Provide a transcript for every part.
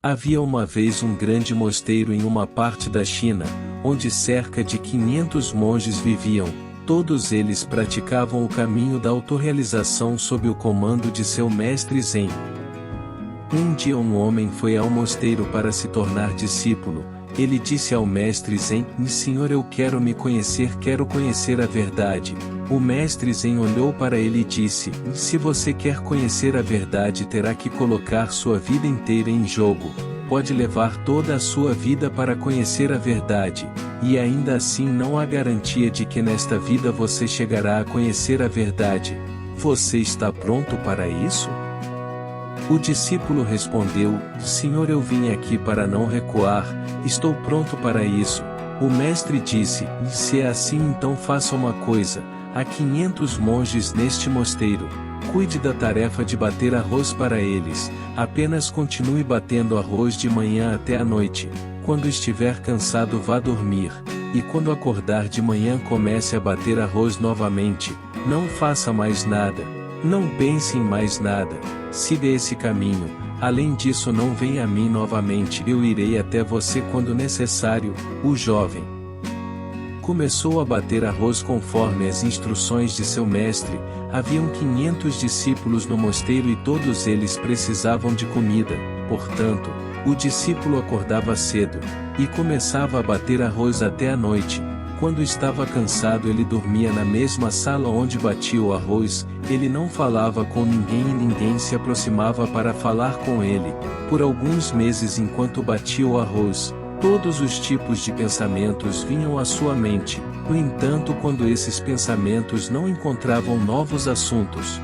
Havia uma vez um grande mosteiro em uma parte da China, onde cerca de 500 monges viviam. Todos eles praticavam o caminho da autorrealização sob o comando de seu mestre Zen. Um dia um homem foi ao mosteiro para se tornar discípulo. Ele disse ao mestre Zen: Senhor, eu quero me conhecer, quero conhecer a verdade. O mestre Zen olhou para ele e disse: se você quer conhecer a verdade, terá que colocar sua vida inteira em jogo. Pode levar toda a sua vida para conhecer a verdade, e ainda assim não há garantia de que nesta vida você chegará a conhecer a verdade. Você está pronto para isso? O discípulo respondeu: Senhor, eu vim aqui para não recuar, estou pronto para isso. O mestre disse: se é assim, então faça uma coisa. Há 500 monges neste mosteiro. Cuide da tarefa de bater arroz para eles. Apenas continue batendo arroz de manhã até a noite. Quando estiver cansado, vá dormir. E quando acordar de manhã, comece a bater arroz novamente. Não faça mais nada. Não pense em mais nada. Siga esse caminho. Além disso, não venha a mim novamente. Eu irei até você quando necessário. O jovem começou a bater arroz conforme as instruções de seu mestre. Haviam 500 discípulos no mosteiro e todos eles precisavam de comida. Portanto, o discípulo acordava cedo e começava a bater arroz até a noite. Quando estava cansado, ele dormia na mesma sala onde batia o arroz. Ele não falava com ninguém e ninguém se aproximava para falar com ele. Por alguns meses, enquanto batia o arroz, todos os tipos de pensamentos vinham à sua mente. No entanto, quando esses pensamentos não encontravam novos assuntos,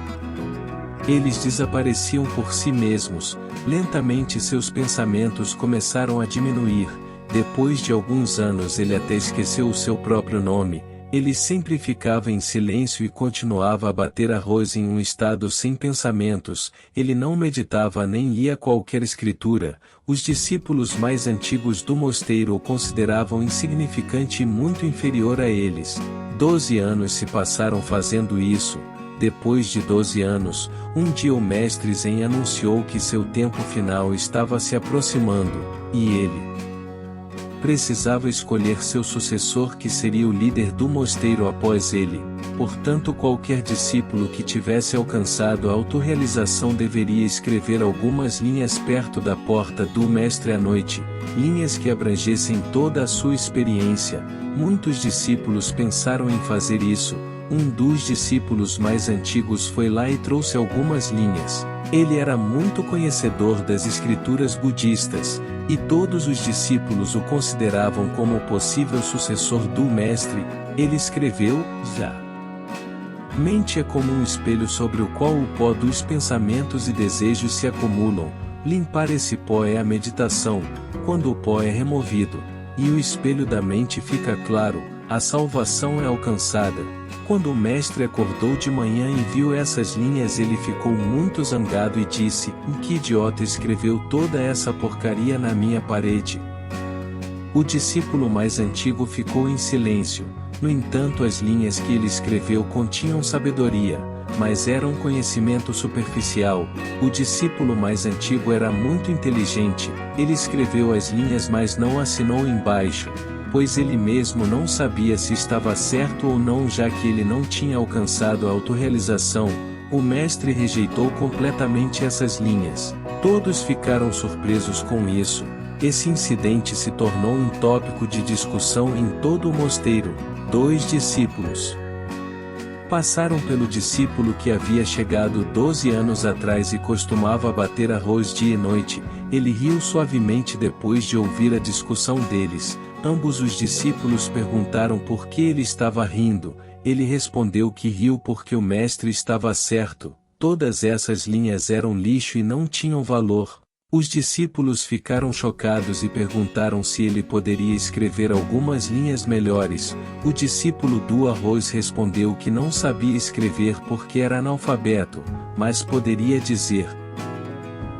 eles desapareciam por si mesmos. Lentamente seus pensamentos começaram a diminuir. Depois de alguns anos, ele até esqueceu o seu próprio nome. Ele sempre ficava em silêncio e continuava a bater arroz em um estado sem pensamentos. Ele não meditava nem lia qualquer escritura. Os discípulos mais antigos do mosteiro o consideravam insignificante e muito inferior a eles. 12 anos se passaram fazendo isso. Depois de 12 anos, um dia o mestre Zen anunciou que seu tempo final estava se aproximando, e ele precisava escolher seu sucessor, que seria o líder do mosteiro após ele. Portanto, qualquer discípulo que tivesse alcançado a autorrealização deveria escrever algumas linhas perto da porta do mestre à noite, linhas que abrangessem toda a sua experiência. Muitos discípulos pensaram em fazer isso. Um dos discípulos mais antigos foi lá e trouxe algumas linhas. Ele era muito conhecedor das escrituras budistas, e todos os discípulos o consideravam como o possível sucessor do mestre. Ele escreveu: mente é como um espelho sobre o qual o pó dos pensamentos e desejos se acumulam. Limpar esse pó é a meditação. Quando o pó é removido, e o espelho da mente fica claro, a salvação é alcançada. Quando o mestre acordou de manhã e viu essas linhas, ele ficou muito zangado e disse: que idiota escreveu toda essa porcaria na minha parede? O discípulo mais antigo ficou em silêncio. No entanto, as linhas que ele escreveu continham sabedoria, mas eram conhecimento superficial. O discípulo mais antigo era muito inteligente. Ele escreveu as linhas, mas não assinou embaixo, pois ele mesmo não sabia se estava certo ou não, já que ele não tinha alcançado a autorrealização. O mestre rejeitou completamente essas linhas. Todos ficaram surpresos com isso. Esse incidente se tornou um tópico de discussão em todo o mosteiro. 2 discípulos passaram pelo discípulo que havia chegado 12 anos atrás e costumava bater arroz dia e noite. Ele riu suavemente depois de ouvir a discussão deles. Ambos os discípulos perguntaram por que ele estava rindo. Ele respondeu que riu porque o mestre estava certo. Todas essas linhas eram lixo e não tinham valor. Os discípulos ficaram chocados e perguntaram se ele poderia escrever algumas linhas melhores. O discípulo do arroz respondeu que não sabia escrever porque era analfabeto, mas poderia dizer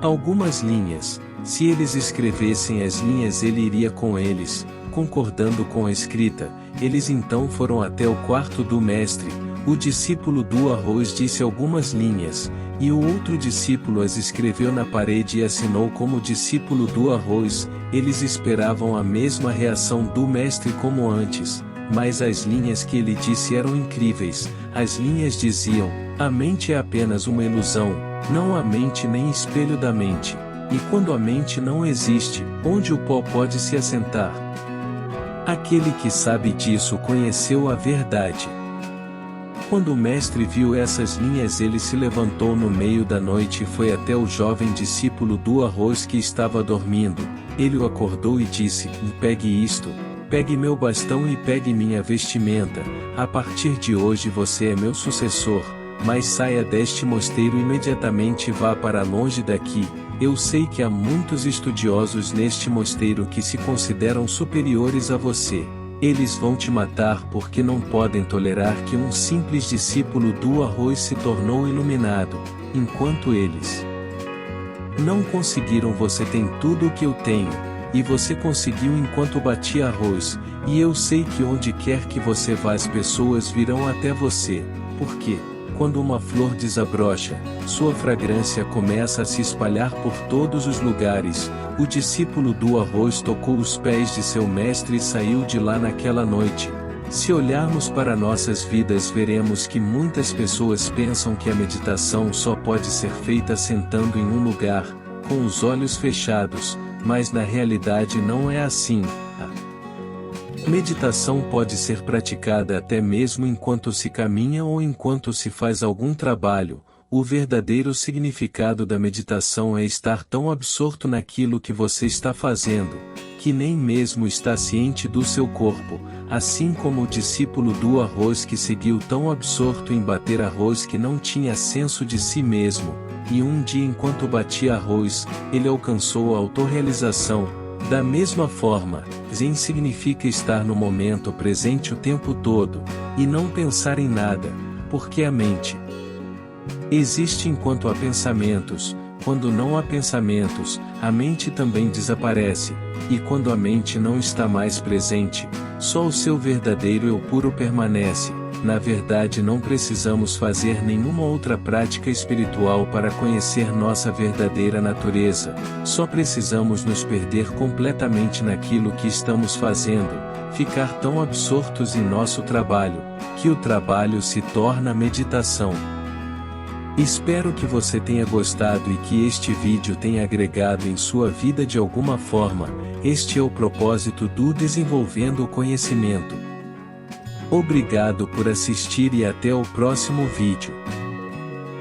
algumas linhas. Se eles escrevessem as linhas, ele iria com eles. Concordando com a escrita, eles então foram até o quarto do mestre. O discípulo do arroz disse algumas linhas, e o outro discípulo as escreveu na parede e assinou como discípulo do arroz. Eles esperavam a mesma reação do mestre como antes, mas as linhas que ele disse eram incríveis. As linhas diziam: a mente é apenas uma ilusão, não a mente nem espelho da mente. E quando a mente não existe, onde o pó pode se assentar? Aquele que sabe disso conheceu a verdade. Quando o mestre viu essas linhas, ele se levantou no meio da noite e foi até o jovem discípulo do arroz que estava dormindo. Ele o acordou e disse: pegue isto, pegue meu bastão e pegue minha vestimenta. A partir de hoje você é meu sucessor, mas saia deste mosteiro imediatamente e vá para longe daqui. Eu sei que há muitos estudiosos neste mosteiro que se consideram superiores a você. Eles vão te matar porque não podem tolerar que um simples discípulo do arroz se tornou iluminado, enquanto eles não conseguiram. Você tem tudo o que eu tenho, e você conseguiu enquanto batia arroz, e eu sei que onde quer que você vá as pessoas virão até você, porque, quando uma flor desabrocha, sua fragrância começa a se espalhar por todos os lugares. O discípulo do arroz tocou os pés de seu mestre e saiu de lá naquela noite. Se olharmos para nossas vidas, veremos que muitas pessoas pensam que a meditação só pode ser feita sentando em um lugar, com os olhos fechados, mas na realidade não é assim. A meditação pode ser praticada até mesmo enquanto se caminha ou enquanto se faz algum trabalho. O verdadeiro significado da meditação é estar tão absorto naquilo que você está fazendo, que nem mesmo está ciente do seu corpo, assim como o discípulo do arroz que seguiu tão absorto em bater arroz que não tinha senso de si mesmo, e um dia enquanto batia arroz, ele alcançou a autorrealização. Da mesma forma, Zen significa estar no momento presente o tempo todo, e não pensar em nada, porque a mente existe enquanto há pensamentos. Quando não há pensamentos, a mente também desaparece, e quando a mente não está mais presente, só o seu verdadeiro eu puro permanece. Na verdade, não precisamos fazer nenhuma outra prática espiritual para conhecer nossa verdadeira natureza, só precisamos nos perder completamente naquilo que estamos fazendo, ficar tão absortos em nosso trabalho, que o trabalho se torna meditação. Espero que você tenha gostado e que este vídeo tenha agregado em sua vida de alguma forma. Este é o propósito do Desenvolvendo o Conhecimento. Obrigado por assistir e até o próximo vídeo.